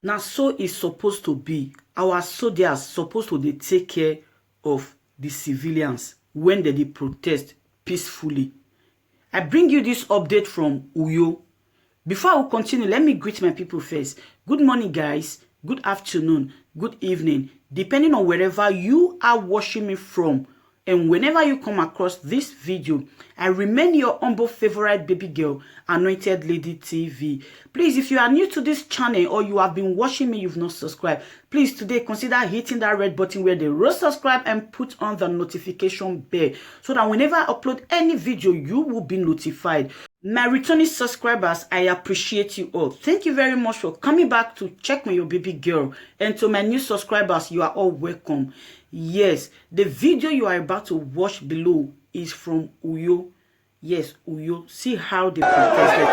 Now, so it's supposed to be. Our soldiers supposed to dey take care of the civilians when they protest peacefully. I bring you this update from Uyo. Before I will continue, let me greet my people first. Good morning, guys. Good afternoon. Good evening. Depending on wherever you are watching me from. And whenever you come across this video, I remain your humble favorite baby girl, Anointed Lady TV. Please, if you are new to this channel or you have been watching me, you've not subscribed, please today consider hitting that red button where they roll subscribe and put on the notification bell so that whenever I upload any video, you will be notified. My returning subscribers, I appreciate you all. Thank you very much for coming back to check on your baby girl. And to my new subscribers, you are all welcome. Yes, the video you are about to watch below is from Uyo. Yes, Uyo. See how they protested.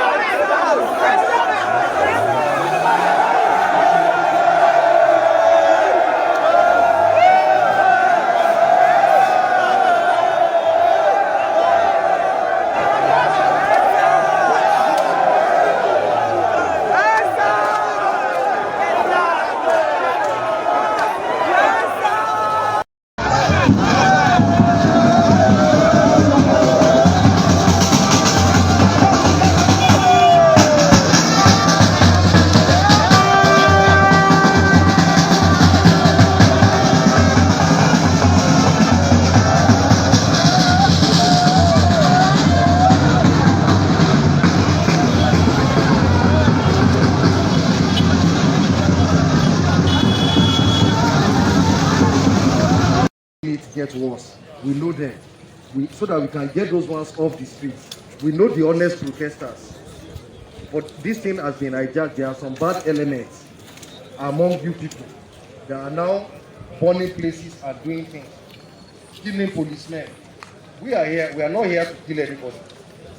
It gets worse. We know them. So that we can get those ones off the streets. We know the honest protesters. But this thing has been hijacked. There are some bad elements among you people that are now burning places and doing things. Killing policemen. We are here. We are not here to kill anybody.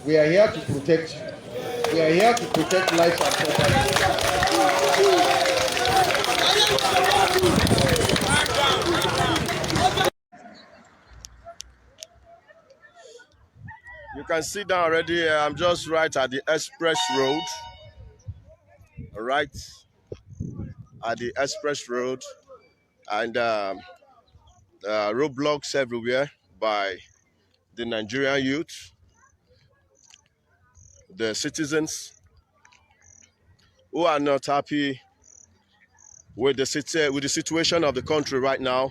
We are here to protect you. We are here to protect lives and property. You can see down already. I'm just right at the express road. Right at the express road, and roadblocks everywhere by the Nigerian youth, the citizens who are not happy with the situation of the country right now.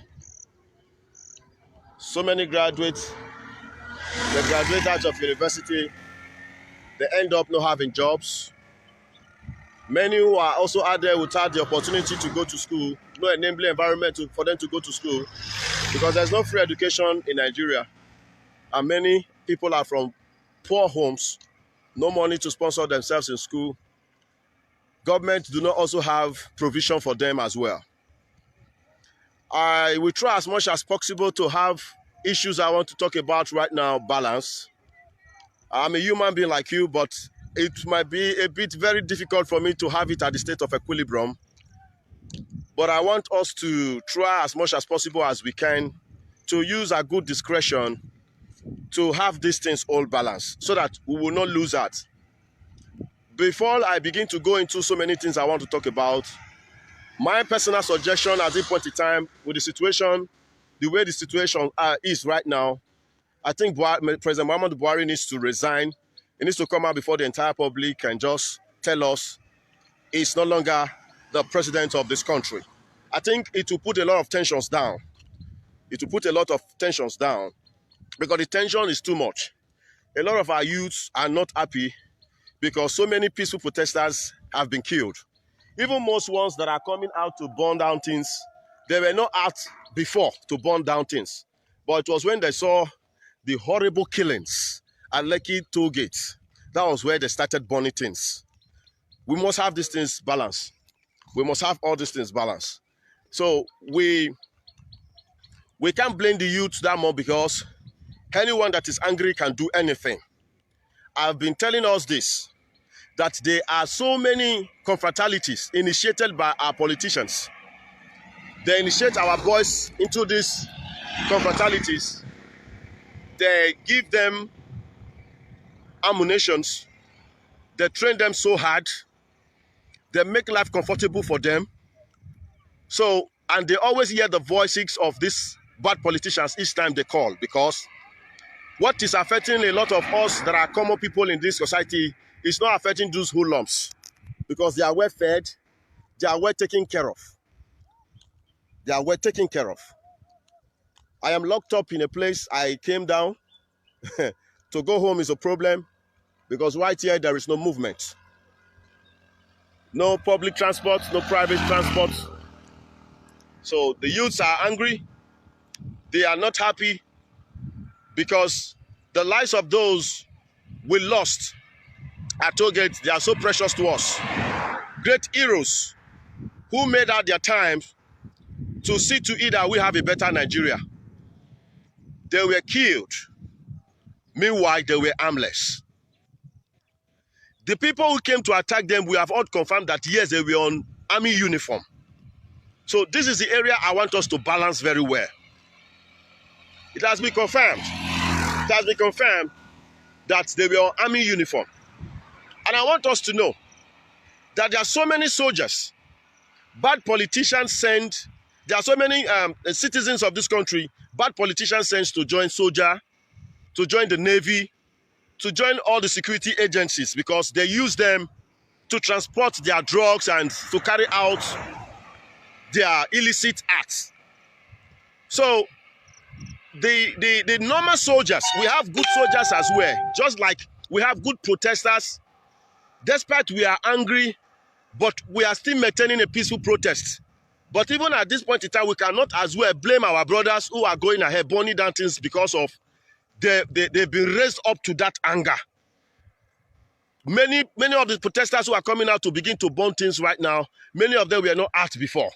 So many graduates, they graduate out of university, they end up not having jobs. Many who are also out there without the opportunity to go to school, no enabling environment for them to go to school, because there's no free education in Nigeria. And many people are from poor homes, no money to sponsor themselves in school. Government do not also have provision for them as well. I will try as much as possible to have issues I want to talk about right now balance. I'm a human being like you, but it might be a bit very difficult for me to have it at the state of equilibrium. But I want us to try as much as possible as we can to use our good discretion to have these things all balanced so that we will not lose that. Before I begin to go into so many things I want to talk about, my personal suggestion at this point in time with the situation, the way the situation is right now, I think President Muhammadu Buhari needs to resign. He needs to come out before the entire public and just tell us he's no longer the president of this country. I think it will put a lot of tensions down. It will put a lot of tensions down because the tension is too much. A lot of our youths are not happy because so many peaceful protesters have been killed. Even most ones that are coming out to burn down things, they were not out before to burn down things. But it was when they saw the horrible killings at Lekki Toll Gate, that was where they started burning things. We must have these things balanced. We must have all these things balanced. So we can't blame the youth that much because anyone that is angry can do anything. I've been telling us this, that there are so many confraternalities initiated by our politicians. They initiate our boys into these confraternities. They give them ammunitions. They train them so hard. They make life comfortable for them. So, and they always hear the voices of these bad politicians each time they call, because what is affecting a lot of us that are common people in this society is not affecting those hoodlums, because they are well fed, they are well taken care of. They are well taken care of. I am locked up in a place. I came down. To go home is a problem, because right here there is no movement. No public transport, no private transport. So the youths are angry. They are not happy, because the lives of those we lost at Tollgate, they are so precious to us. Great heroes who made out their time to see to it that we have a better Nigeria. They were killed. Meanwhile, they were armless. The people who came to attack them, we have all confirmed that yes, they were on army uniform. So this is the area I want us to balance very well. It has been confirmed. It has been confirmed that they were on army uniform. And I want us to know that there are so many soldiers, bad politicians send, there are so many citizens of this country, bad politicians send to join soldier, to join the Navy, to join all the security agencies, because they use them to transport their drugs and to carry out their illicit acts. So the normal soldiers, we have good soldiers as well, just like we have good protesters. Despite we are angry, but we are still maintaining a peaceful protest. But even at this point in time, we cannot as well blame our brothers who are going ahead burning down things, because of they've been raised up to that anger. Many of the protesters who are coming out to begin to burn things right now, many of them were not out before.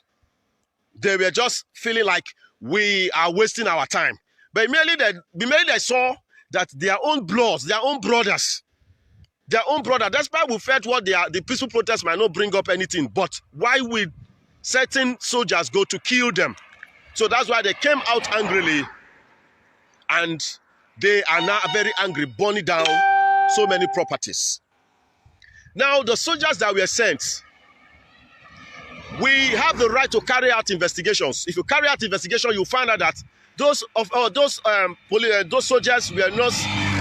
They were just feeling like we are wasting our time. But immediately they saw that their own bloods, their own brothers, despite we felt what the peaceful protests might not bring up anything, but why would certain soldiers go to kill them? So that's why they came out angrily, and they are now very angry, burning down so many properties. Now, the soldiers that were sent, we have the right to carry out investigations. If you carry out investigation, you find out that those soldiers were not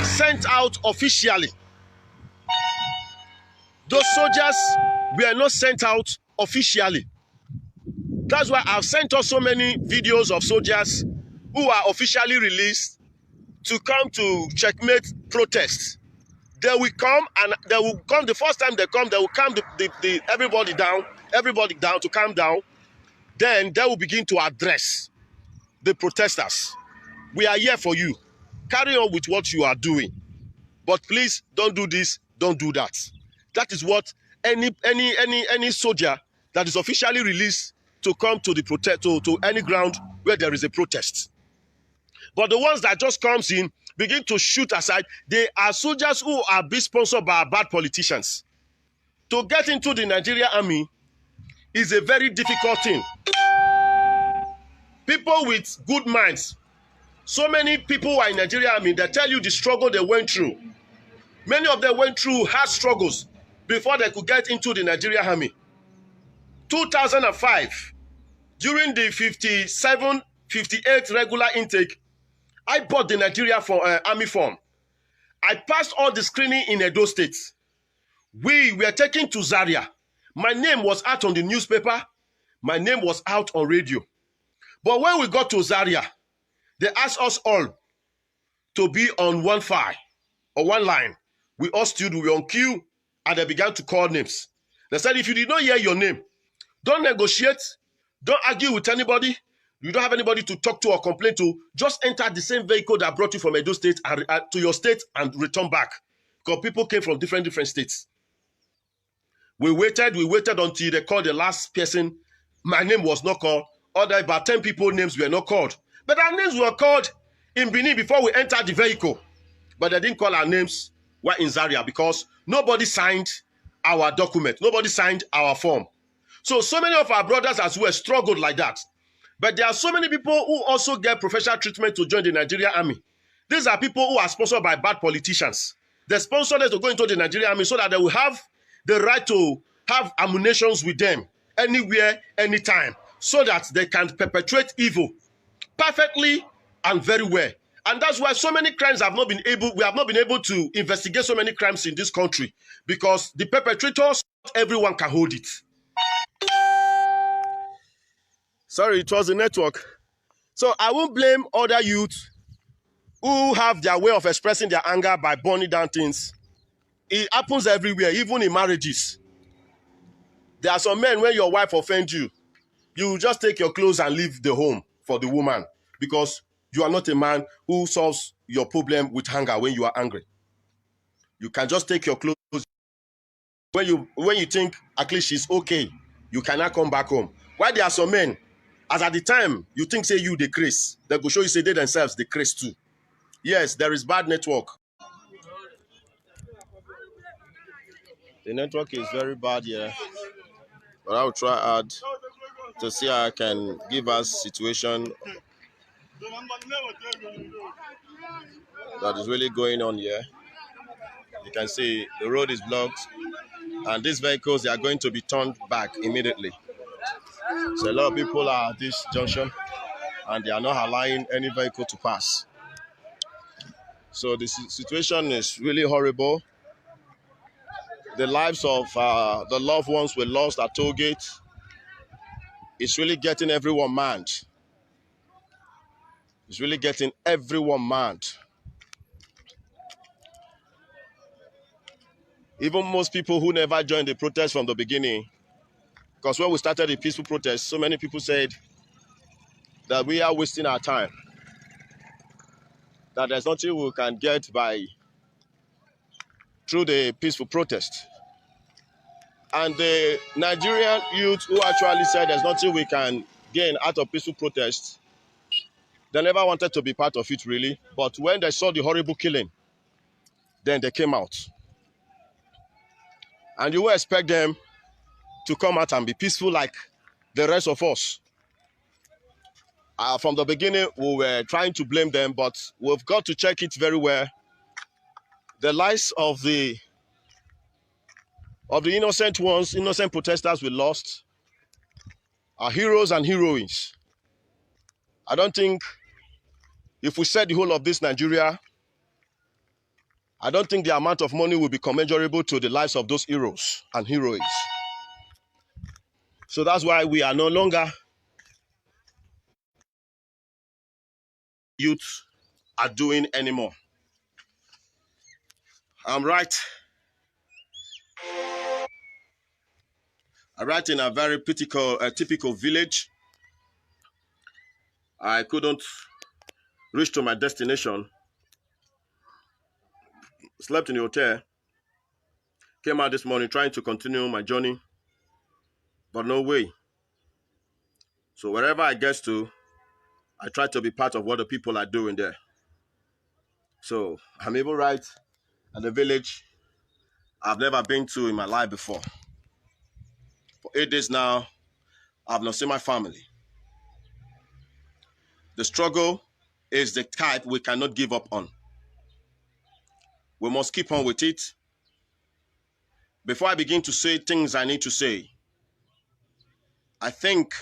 sent out officially. Those soldiers were not sent out officially. That's why I've sent us so many videos of soldiers who are officially released to come to checkmate protests. They will come, and they will come. The first time they come, they will calm everybody down to calm down. Then they will begin to address the protesters. We are here for you. Carry on with what you are doing, but please don't do this, don't do that. That is what any soldier that is officially released to come to the protest to any ground where there is a protest. But the ones that just comes in, begin to shoot aside, they are soldiers who are being sponsored by bad politicians. To get into the Nigerian army is a very difficult thing. People with good minds, so many people who are in Nigerian army, they tell you the struggle they went through. Many of them went through hard struggles before they could get into the Nigerian army. 2005, during the 57, 58 regular intake, I bought the Nigeria army form. I passed all the screening in Edo State. We were taken to Zaria. My name was out on the newspaper. My name was out on radio. But when we got to Zaria, they asked us all to be on one file or one line. We all stood, we were on queue, and they began to call names. They said, if you did not hear your name, don't negotiate, don't argue with anybody. You don't have anybody to talk to or complain to. Just enter the same vehicle that brought you from Edo State and, to your state and return back. Because people came from different states. We waited until they called the last person. My name was not called. Other about 10 people's names were not called. But our names were called in Benin before we entered the vehicle. But they didn't call our names while in Zaria because nobody signed our document. Nobody signed our form. So many of our brothers as well struggled like that. But there are so many people who also get professional treatment to join the Nigerian army. These are people who are sponsored by bad politicians. They sponsor them to go into the Nigerian army so that they will have the right to have ammunitions with them anywhere, anytime, so that they can perpetrate evil perfectly and very well. And that's why so many crimes we have not been able to investigate so many crimes in this country, because the perpetrators, everyone can hold it. Sorry, it was the network. So I won't blame other youths who have their way of expressing their anger by burning down things. It happens everywhere, even in marriages. There are some men, when your wife offends you, you just take your clothes and leave the home for the woman, because you are not a man who solves your problem with anger when you are angry. You can just take your clothes. When you think at least she's okay, you cannot come back home. Why there are some men, as at the time you think say you the craze, they go show you say they themselves the craze too. Yes, there is bad network. The network is very bad here, but I'll try hard to see how I can give us situation that is really going on here. You can see the road is blocked, and these vehicles, they are going to be turned back immediately. So a lot of people are at this junction, and they are not allowing any vehicle to pass. So the situation is really horrible. The lives of the loved ones were lost at toll gate. It's really getting everyone mad. It's really getting everyone mad. Even most people who never joined the protest from the beginning, because when we started the peaceful protest, so many people said that we are wasting our time, that there's nothing we can get through the peaceful protest. And the Nigerian youth who actually said there's nothing we can gain out of peaceful protest, they never wanted to be part of it really. But when they saw the horrible killing, then they came out. And you will expect them to come out and be peaceful like the rest of us. From the beginning, we were trying to blame them, but we've got to check it very well. The lives of the innocent ones, innocent protesters we lost, are heroes and heroines. I don't think if we set the whole of this Nigeria, I don't think the amount of money will be commensurable to the lives of those heroes and heroines. So that's why we are no longer youth are doing anymore. I'm right in a very typical village. I couldn't reach to my destination. Slept in the hotel. Came out this morning trying to continue my journey, but no way. So wherever I get to, I try to be part of what the people are doing there. So I'm even right at the village I've never been to in my life before. For 8 days now, I've not seen my family. The struggle is the type we cannot give up on. We must keep on with it. Before I begin to say things I need to say, I think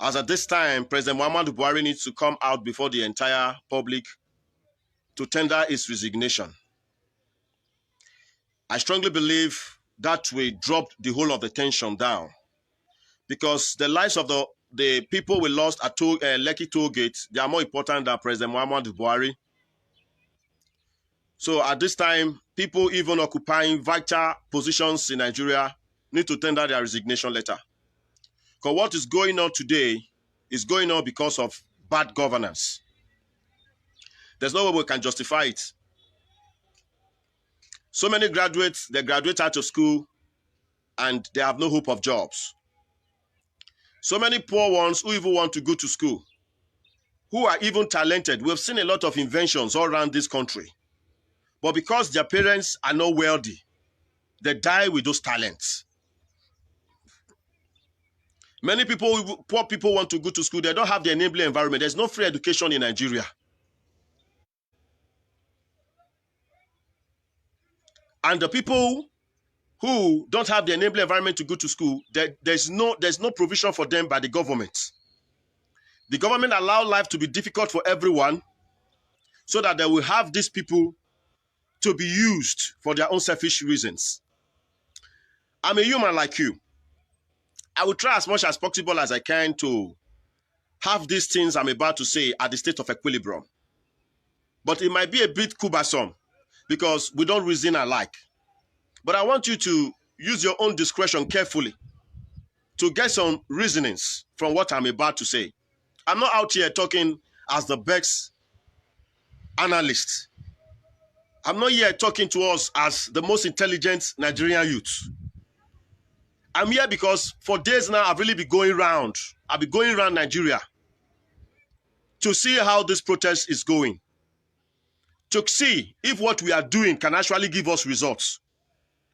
as at this time, President Muhammadu Buhari needs to come out before the entire public to tender his resignation. I strongly believe that will drop the whole of the tension down, because the lives of the people we lost at Lekki toll gate, they are more important than President Muhammadu Buhari. So at this time, people even occupying vital positions in Nigeria need to tender their resignation letter. Because what is going on today is going on because of bad governance. There's no way we can justify it. So many graduates, they graduate out of school and they have no hope of jobs. So many poor ones who even want to go to school, who are even talented. We've seen a lot of inventions all around this country. But because their parents are not wealthy, they die with those talents. Many people, poor people want to go to school. They don't have the enabling environment. There's no free education in Nigeria. And the people who don't have the enabling environment to go to school, there's no provision for them by the government. The government allow life to be difficult for everyone so that they will have these people to be used for their own selfish reasons. I'm a human like you. I will try as much as possible as I can to have these things I'm about to say at the state of equilibrium. But it might be a bit cumbersome because we don't reason alike. But I want you to use your own discretion carefully to get some reasonings from what I'm about to say. I'm not out here talking as the best analyst. I'm not here talking to us as the most intelligent Nigerian youth. I'm here because for days now, I've really been going around. I've been going around Nigeria to see how this protest is going, to see if what we are doing can actually give us results.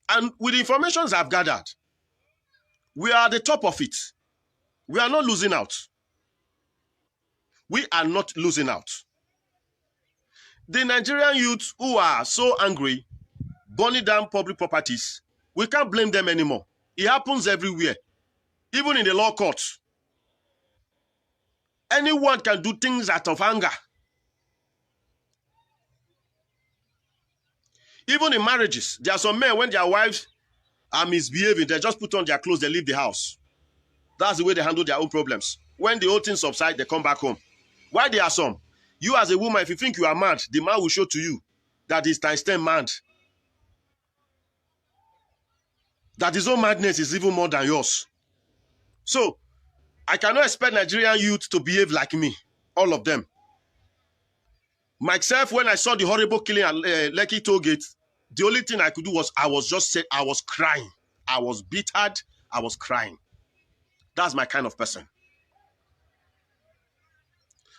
And with the information I've gathered, we are at the top of it. We are not losing out. We are not losing out. The Nigerian youth who are so angry, burning down public properties, we can't blame them anymore. It happens everywhere, even in the law courts. Anyone can do things out of anger. Even in marriages, there are some men, when their wives are misbehaving, they just put on their clothes, they leave the house. That's the way they handle their own problems. When the whole thing subsides, they come back home. Why there are some? You as a woman, if you think you are mad, the man will show to you that he's times 10 mad. That his own madness is even more than yours. So, I cannot expect Nigerian youth to behave like me. All of them. Myself, when I saw the horrible killing at Lekki Toll Gate, the only thing I could do was I was crying. I was bittered. I was crying. That's my kind of person.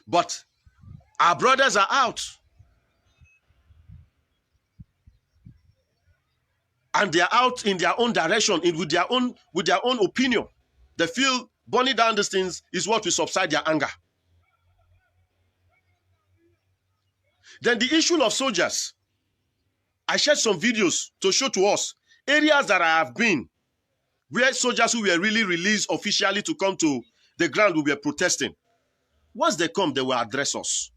But our brothers are out. And they are out in their own direction, with their own opinion. They feel burning down these things is what will subside their anger. Then the issue of soldiers. I shared some videos to show to us areas that I have been where soldiers who were really released officially to come to the ground we were protesting. Once they come, they will address us.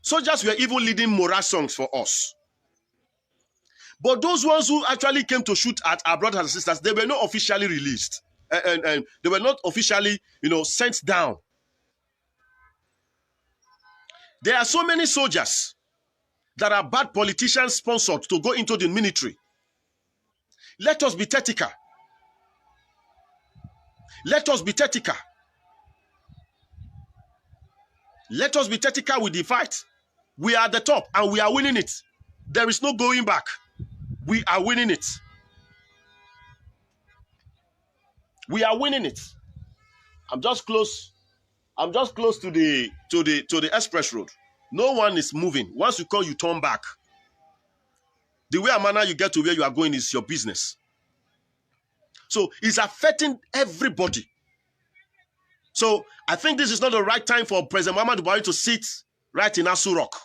Soldiers were even leading morale songs for us. But those ones who actually came to shoot at our brothers and sisters, they were not officially released. And they were not officially, sent down. There are so many soldiers that are bad politicians sponsored to go into the military. Let us be tactical. Let us be tactical. Let us be tactical with the fight. We are at the top and we are winning it. There is no going back. We are winning it. We are winning it. I'm just close to the express road. No one is moving. Once you call, you turn back. The way and manner you get to where you are going is your business. So it's affecting everybody. So I think this is not the right time for President Muhammadu Buhari to sit right in Aso Rock.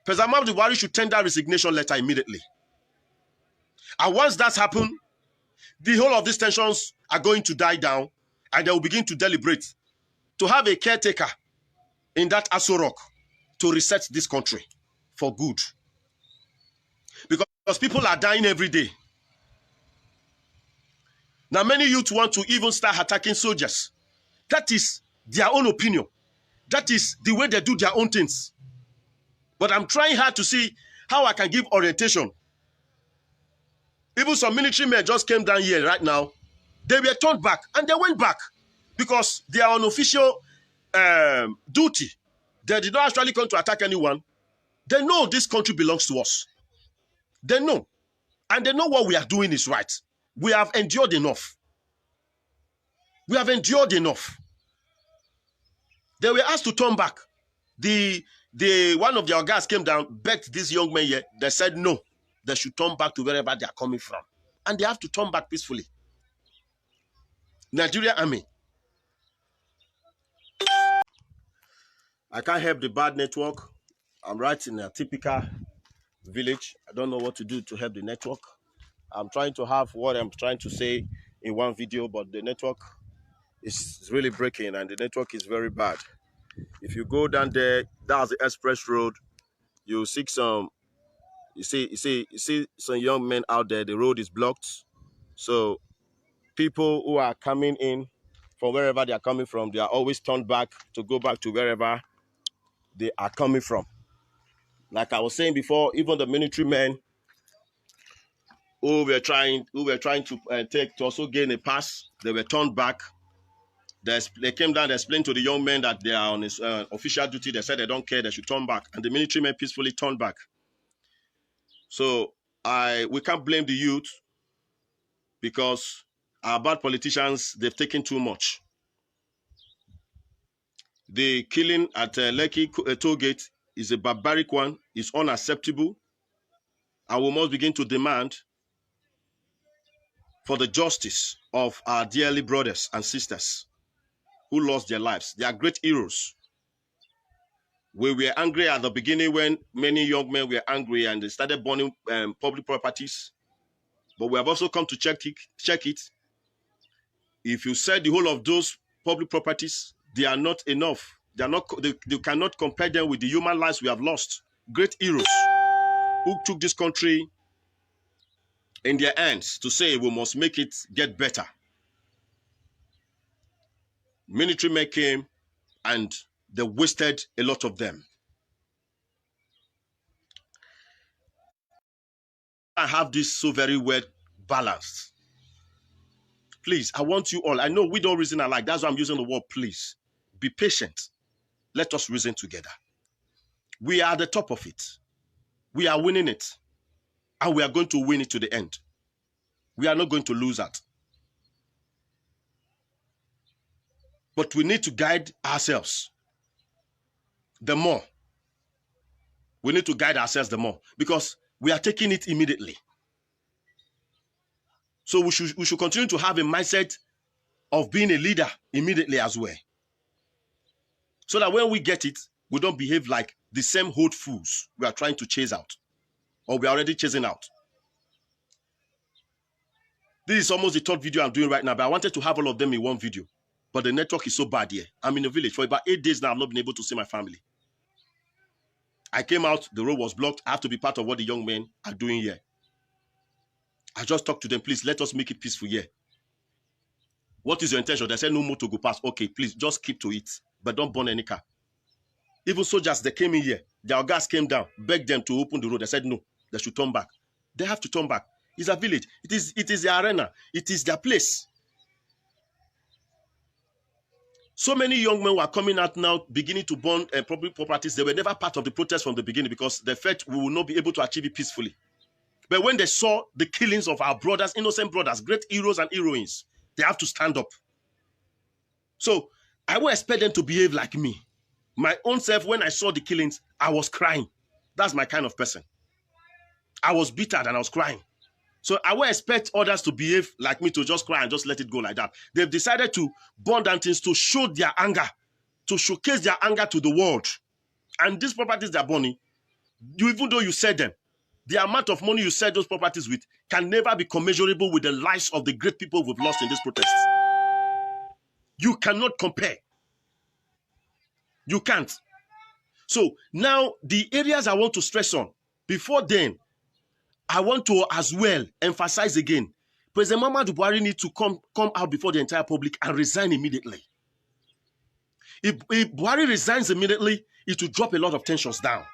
President Muhammadu Buhari should tender a resignation letter immediately. And once that's happened, the whole of these tensions are going to die down and they will begin to deliberate to have a caretaker in that Aso Rock to reset this country for good. Because people are dying every day. Now many youth want to even start attacking soldiers. That is their own opinion. That is the way they do their own things. But I'm trying hard to see how I can give orientation. Even some military men just came down here right now. They were turned back and they went back because they are on official duty. They did not actually come to attack anyone. They know this country belongs to us. They know. And they know what we are doing is right. We have endured enough. We have endured enough. They were asked to turn back. One of their guys came down, begged these young men here. They said no. They should turn back to wherever they are coming from. And they have to turn back peacefully. Nigerian Army. I can't help the bad network. I'm right in a typical village. I don't know what to do to help the network. I'm trying to have what I'm trying to say in one video, but the network is really breaking and the network is very bad. If you go down there, that's the express road. You see some young men out there. The road is blocked. So people who are coming in from wherever they are coming from, they are always turned back to go back to wherever they are coming from. Like I was saying before, even the military men who were trying to take to also gain a pass, they were turned back. They came down, they explained to the young men that they are on his official duty. They said they don't care, they should turn back. And the military men peacefully turned back. So we can't blame the youth because our bad politicians, they've taken too much. The killing at Lekki toll gate is a barbaric one, it's unacceptable. And we must begin to demand for the justice of our dearly brothers and sisters who lost their lives. They are great heroes. We were angry at the beginning when many young men were angry and they started burning public properties. But we have also come to check it. If you said the whole of those public properties, they are not enough. They cannot compare them with the human lives we have lost. Great heroes who took this country in their hands to say we must make it get better. Military men came and they wasted a lot of them. I have this so very well balanced. Please, I want you all. I know we don't reason alike. That's why I'm using the word please. Be patient. Let us reason together. We are at the top of it. We are winning it. And we are going to win it to the end. We are not going to lose that. But we need to guide ourselves the more. We need to guide ourselves the more because we are taking it immediately. So we should continue to have a mindset of being a leader immediately as well. So that when we get it, we don't behave like the same old fools we are trying to chase out or we are already chasing out. This is almost the third video I'm doing right now, but I wanted to have all of them in one video. But the network is so bad here. I'm in a village. For about 8 days now, I've not been able to see my family. I came out, the road was blocked. I have to be part of what the young men are doing here. I just talked to them, please, let us make it peaceful here. What is your intention? They said no more to go past. Okay, please, just keep to it. But don't burn any car. Even soldiers, they came in here. Their gas came down, begged them to open the road. They said no, they should turn back. They have to turn back. It's a village. It is the arena. It is their place. So many young men were coming out now, beginning to burn public properties. They were never part of the protest from the beginning because they felt we will not be able to achieve it peacefully. But when they saw the killings of our brothers, innocent brothers, great heroes and heroines, they have to stand up. So I will expect them to behave like me. My own self, when I saw the killings, I was crying. That's my kind of person. I was bitter and I was crying. So I will expect others to behave like me, to just cry and just let it go like that. They've decided to burn down things to show their anger, to showcase their anger to the world. And these properties they're burning, even though you said them, the amount of money you sell those properties with can never be commensurable with the lives of the great people we've lost in this protest. You cannot compare. You can't. So now the areas I want to stress on, before then, I want to as well emphasize again, President Muhammadu Buhari needs to come out before the entire public and resign immediately. If Buhari resigns immediately, it will drop a lot of tensions down.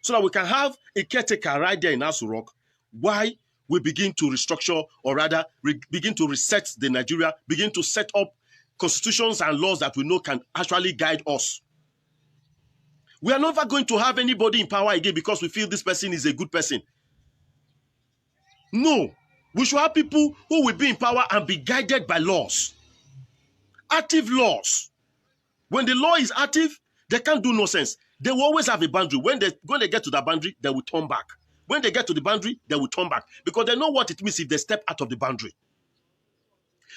So that we can have a caretaker right there in Aso Rock while we begin to restructure, or rather begin to reset the Nigeria, begin to set up constitutions and laws that we know can actually guide us. We are never going to have anybody in power again because we feel this person is a good person. No, we should have people who will be in power and be guided by laws. Active laws. When the law is active, they can't do nonsense. They will always have a boundary. When they get to that boundary, they will turn back. When they get to the boundary, they will turn back. Because they know what it means if they step out of the boundary.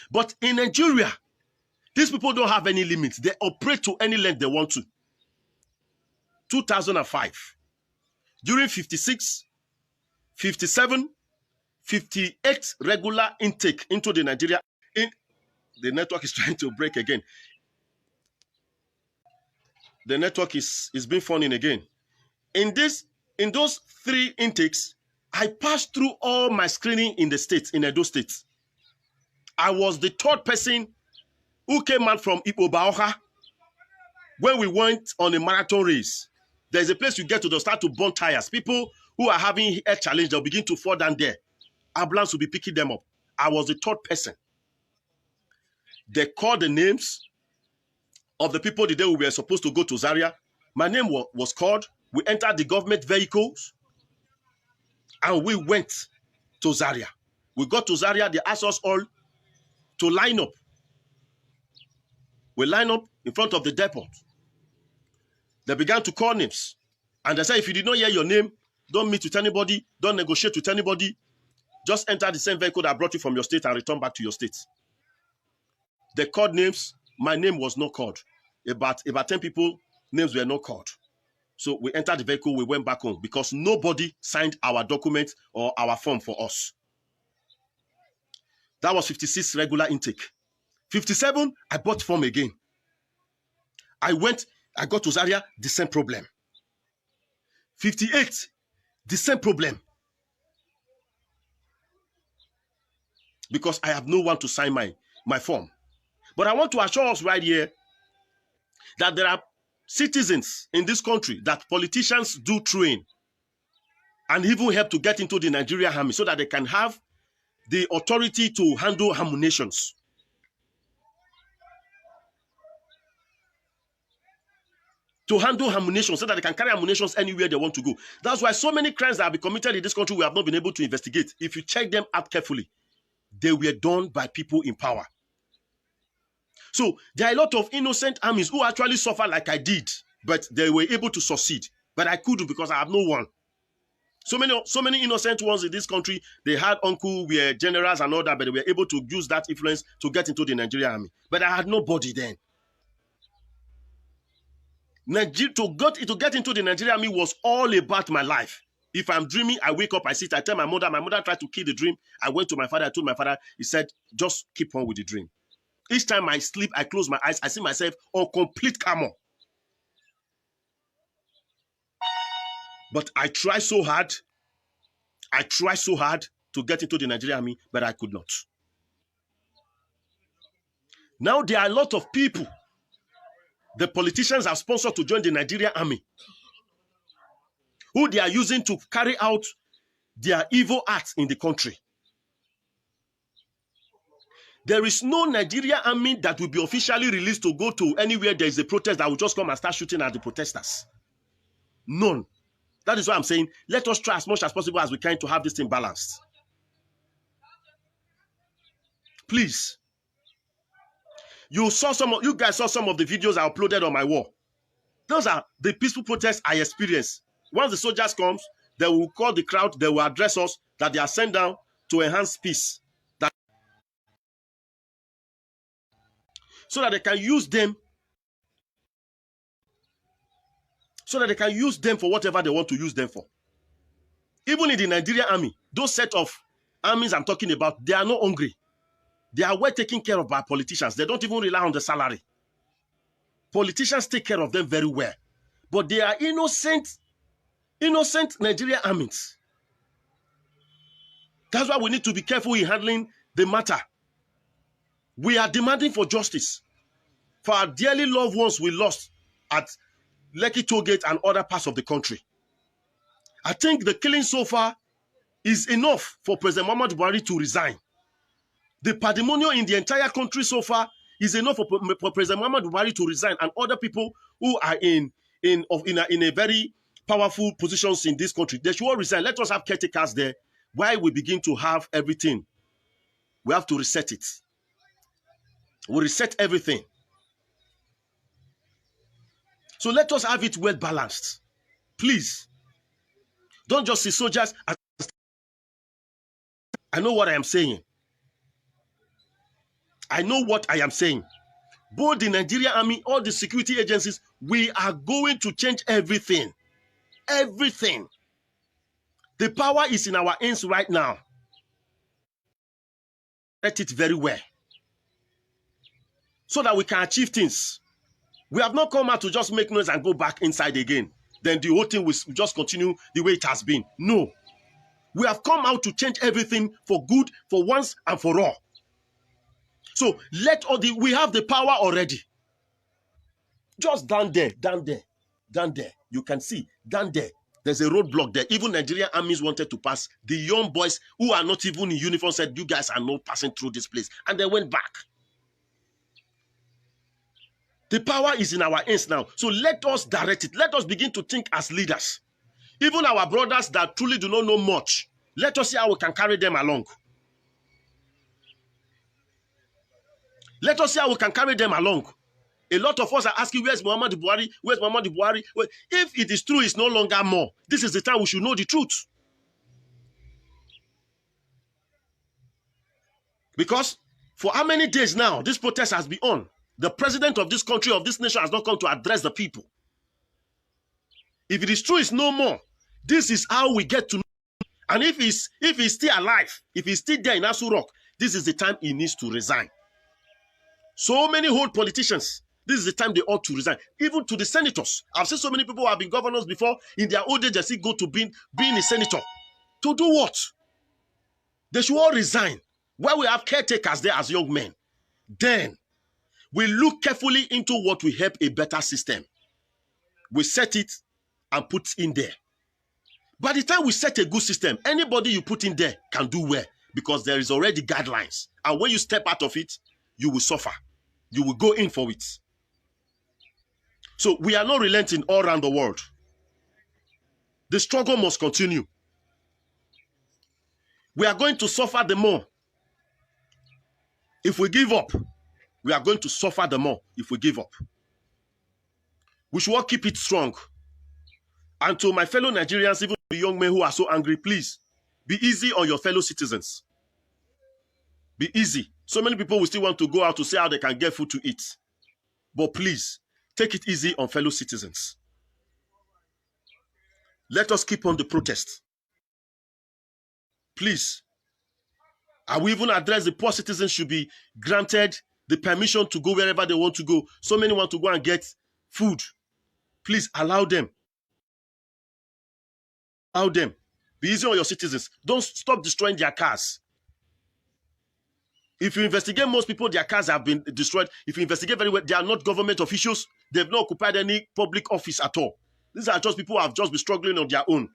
But in Nigeria, these people don't have any limits. They operate to any length they want to. 2005. During 56, 57, 58 regular intake into the Nigeria. The network is trying to break again. The network is being funny again. In those 3 intakes, I passed through all my screening in the states, in Edo State. I was the 3rd person who came out from Ipobaoha when we went on a marathon race. There's a place you get to, they'll start to burn tires. People who are having a challenge, they'll begin to fall down there. Ambulance will be picking them up. I was the 3rd person. They called the names of the people the day we were supposed to go to Zaria. My name was called. We entered the government vehicles and we went to Zaria. We got to Zaria, they asked us all to line up. We line up in front of the depot. They began to call names. And they said, if you did not hear your name, don't meet with anybody, don't negotiate with anybody. Just enter the same vehicle that brought you from your state and return back to your state. They called names. My name was not called. About 10 people, names were not called. So we entered the vehicle, we went back home because nobody signed our document or our form for us. That was 56 regular intake. 57, I bought form again. I got to Zaria, the same problem. 58, the same problem. Because I have no one to sign my form. But I want to assure us right here that there are citizens in this country that politicians do train and even help to get into the Nigerian army so that they can have the authority to handle ammunitions. To handle ammunition so that they can carry ammunitions anywhere they want to go. That's why so many crimes that have been committed in this country we have not been able to investigate. If you check them out carefully, they were done by people in power. So there are a lot of innocent armies who actually suffer like I did, but they were able to succeed. But I couldn't because I have no one. So many innocent ones in this country, they had uncle, we were generals and all that, but they were able to use that influence to get into the Nigerian army. But I had nobody then. To get into the Nigerian army was all about my life. If I'm dreaming, I wake up, I sit, I tell my mother tried to kill the dream. I went to my father, I told my father, he said, just keep on with the dream. Each time I sleep, I close my eyes, I see myself on complete camo. But I tried so hard to get into the Nigerian army, but I could not. Now there are a lot of people the politicians have sponsored to join the Nigerian army, who they are using to carry out their evil acts in the country. There is no Nigerian army that will be officially released to go to anywhere there is a protest that will just come and start shooting at the protesters. None. That is why I'm saying, let us try as much as possible as we can to have this thing balanced. Please. You guys saw some of the videos I uploaded on my wall. Those are the peaceful protests I experienced. Once the soldiers come, they will call the crowd, they will address us, that they are sent down to enhance peace. So that they can use them. So that they can use them for whatever they want to use them for. Even in the Nigerian army, those set of armies I'm talking about, they are not hungry. They are well taken care of by politicians. They don't even rely on the salary. Politicians take care of them very well. But they are innocent Nigerian armies. That's why we need to be careful in handling the matter. We are demanding for justice for our dearly loved ones we lost at Lekki Tollgate and other parts of the country. I think the killing so far is enough for President Muhammadu Buhari to resign. The pandemonium in the entire country so far is enough for President Muhammadu Buhari to resign, and other people who are in a very powerful positions in this country, they should all resign. Let us have caretakers there. While we begin to have everything, we have to reset it. We reset everything. So let us have it well balanced. Please. Don't just see soldiers as... I know what I am saying. I know what I am saying. Both the Nigerian army, all the security agencies, we are going to change everything. Everything. The power is in our hands right now. Let it very well so that we can achieve things. We have not come out to just make noise and go back inside again. Then the whole thing will just continue the way it has been. No. We have come out to change everything for good, for once and for all. So we have the power already. Just down there. You can see, down there, there's a roadblock there. Even Nigerian armies wanted to pass. The young boys who are not even in uniform said, you guys are not passing through this place. And they went back. The power is in our hands now. So let us direct it. Let us begin to think as leaders. Even our brothers that truly do not know much, let us see how we can carry them along. Let us see how we can carry them along. A lot of us are asking, where's Muhammadu Buhari? Where's Muhammadu Buhari? Well, if it is true, it's no longer more. This is the time we should know the truth. Because for how many days now this protest has been on? The president of this country, of this nation, has not come to address the people. If it is true, it's no more. This is how we get to know. And if he's still alive, if he's still there in Aso Rock, this is the time he needs to resign. So many old politicians, this is the time they ought to resign. Even to the senators. I've seen so many people who have been governors before. In their old age, they still go to being a senator. To do what? They should all resign. While we have caretakers there as young men. Then, we look carefully into what will help a better system. We set it and put in there. By the time we set a good system, anybody you put in there can do well because there is already guidelines. And when you step out of it, you will suffer. You will go in for it. So we are not relenting all around the world. The struggle must continue. We are going to suffer the more. If we give up, we are going to suffer the more if we give up. We should all keep it strong. And to my fellow Nigerians, even the young men who are so angry, please, be easy on your fellow citizens. Be easy. So many people will still want to go out to see how they can get food to eat. But please, take it easy on fellow citizens. Let us keep on the protest. Please. I will even address the poor citizens should be granted the permission to go wherever they want to go. So many want to go and get food. Please allow them. Allow them. Be easy on your citizens. Don't stop destroying their cars. If you investigate, most people, their cars have been destroyed. If you investigate very well, they are not government officials. They've not occupied any public office at all. These are just people who have just been struggling on their own.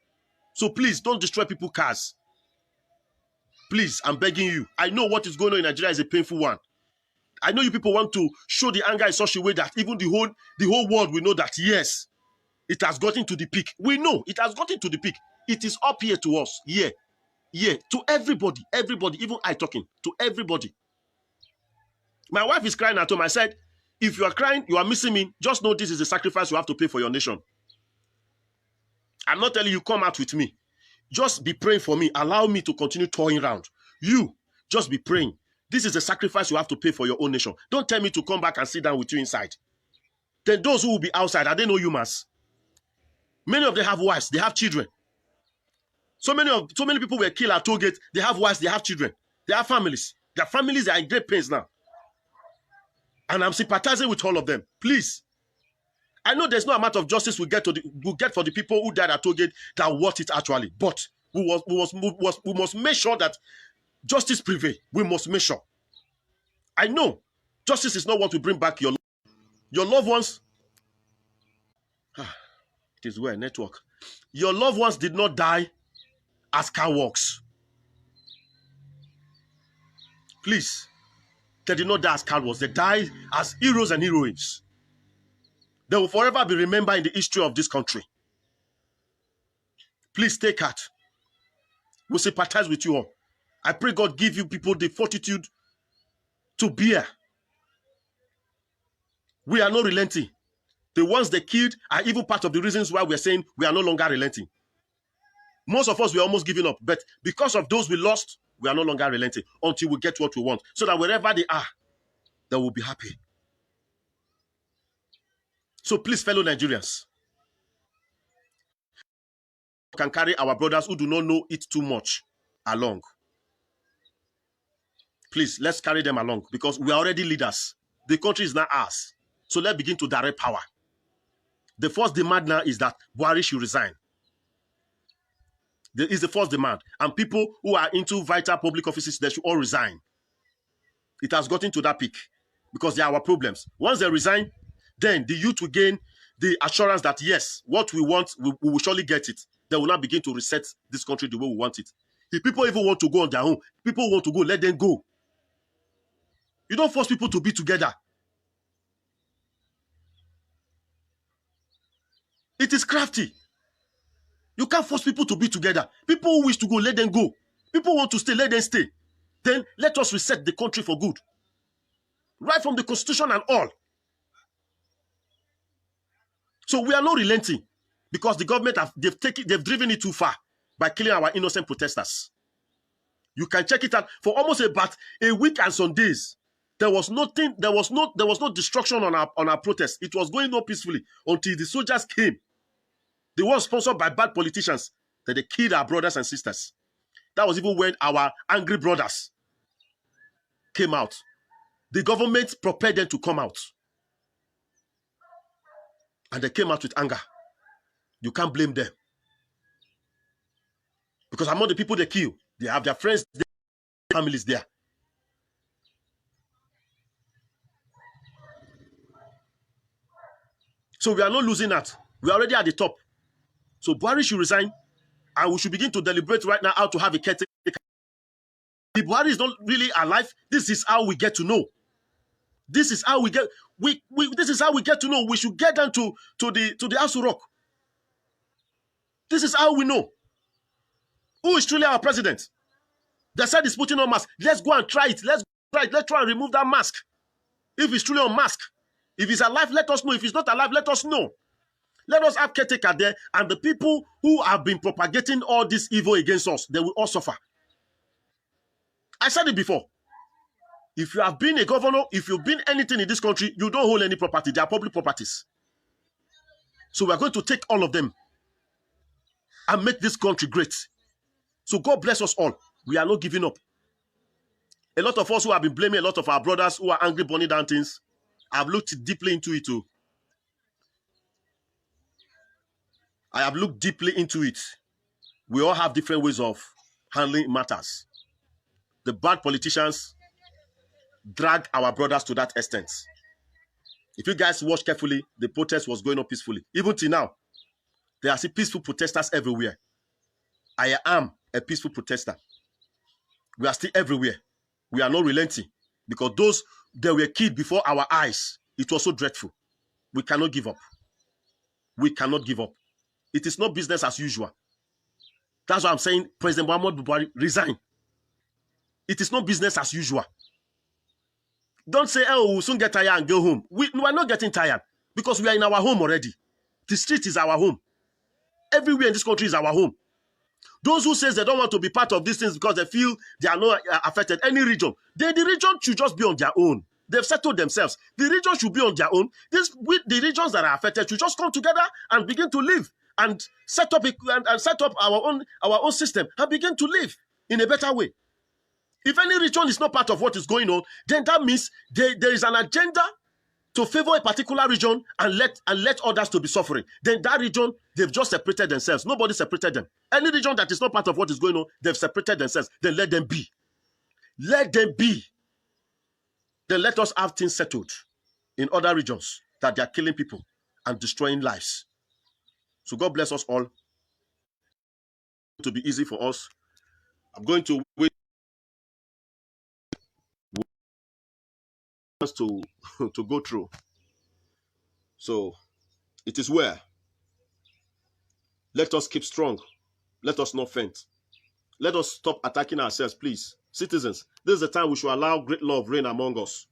So please, don't destroy people's cars. Please, I'm begging you. I know what is going on in Nigeria is a painful one. I know you people want to show the anger in such a way that even the whole world will know that, yes, it has gotten to the peak. We know it has gotten to the peak. It is up here to us. Yeah. Yeah. To everybody. Everybody. Even I talking. To everybody. My wife is crying at home. I said, if you are crying, you are missing me. Just know this is a sacrifice you have to pay for your nation. I'm not telling you come out with me. Just be praying for me. Allow me to continue toying around. You, just be praying. This is a sacrifice you have to pay for your own nation. Don't tell me to come back and sit down with you inside. Then those who will be outside, are they no humans? Many of them have wives. They have children. So many people were killed at toll gate. They have wives. They have children. They have families. Their families are in great pains now. And I'm sympathizing with all of them. Please. I know there's no amount of justice we'll get for the people who died at toll gate that worth it actually. But we must make sure that justice prevails. We must make sure. I know justice is not what will bring back your loved ones. It is where network. Your loved ones did not die as cowards. Please. They did not die as cowards. They died as heroes and heroines. They will forever be remembered in the history of this country. Please take heart. We sympathize with you all. I pray God give you people the fortitude to bear. We are not relenting. The ones they killed are even part of the reasons why we are saying we are no longer relenting. Most of us, we are almost giving up. But because of those we lost, we are no longer relenting until we get what we want. So that wherever they are, they will be happy. So please, fellow Nigerians, we can carry our brothers who do not know it too much along. Please, let's carry them along because we are already leaders. The country is not ours. So let's begin to direct power. The first demand now is that Buhari should resign. There is the first demand. And people who are into vital public offices, they should all resign. It has gotten to that peak because there are our problems. Once they resign, then the youth will gain the assurance that yes, what we want, we will surely get it. They will now begin to reset this country the way we want it. If people even want to go on their own, people want to go, let them go. You don't force people to be together. It is crafty. You can't force people to be together. People who wish to go, let them go. People want to stay, let them stay. Then let us reset the country for good. Right from the constitution and all. So we are not relenting because the government they've driven it too far by killing our innocent protesters. You can check it out for almost about a week and some days. There was nothing, there was no destruction on our protest. It was going on peacefully until the soldiers came. They were sponsored by bad politicians that they killed our brothers and sisters. That was even when our angry brothers came out. The government prepared them to come out. And they came out with anger. You can't blame them. Because among the people they kill, they have their friends, their families there. So we are not losing that. We are already at the top. So Buhari should resign, and we should begin to deliberate right now how to have a caretaker. If Buhari is not really alive, this is how we get to know. This is how we get. This is how we get to know. We should get down to the Aso Rock. This is how we know who is truly our president. They said he's putting on mask. Let's go and try it. Let's try it. Let's try and remove that mask. If he's truly on mask, if he's alive, let us know. If he's not alive, let us know. Let us have caretaker there, and the people who have been propagating all this evil against us, they will all suffer. I said it before. If you have been a governor, if you've been anything in this country, you don't hold any property. They are public properties. So we are going to take all of them and make this country great. So God bless us all. We are not giving up. A lot of us who have been blaming a lot of our brothers who are angry, burning down things, I've looked deeply into it too. I have looked deeply into it. We all have different ways of handling matters. The bad politicians drag our brothers to that extent. If you guys watch carefully, the protest was going on peacefully. Even till now, there are still peaceful protesters everywhere. I am a peaceful protester. We are still everywhere. We are not relenting because those that were killed before our eyes, it was so dreadful. We cannot give up. We cannot give up. It is not business as usual. That's why I'm saying President Muhammadu Buhari resign. It is not business as usual. Don't say, oh, we'll soon get tired and go home. We are not getting tired because we are in our home already. The street is our home. Everywhere in this country is our home. Those who say they don't want to be part of these things because they feel they are not affected, any region, the region should just be on their own. They've settled themselves. The region should be on their own. The regions that are affected should just come together and begin to live and set up our own system and begin to live in a better way. If any region is not part of what is going on, then that means there is an agenda to favor a particular region and let others to be suffering. Then that region, they've just separated themselves. Nobody separated them. Any region that is not part of what is going on, they've separated themselves. Then let them be. Let them be. Then let us have things settled in other regions that they are killing people and destroying lives. So God bless us all. To be easy for us. I'm going to wait to go through. So it is where. Let us keep strong. Let us not faint. Let us stop attacking ourselves, please. Citizens, this is the time we should allow great love reign among us.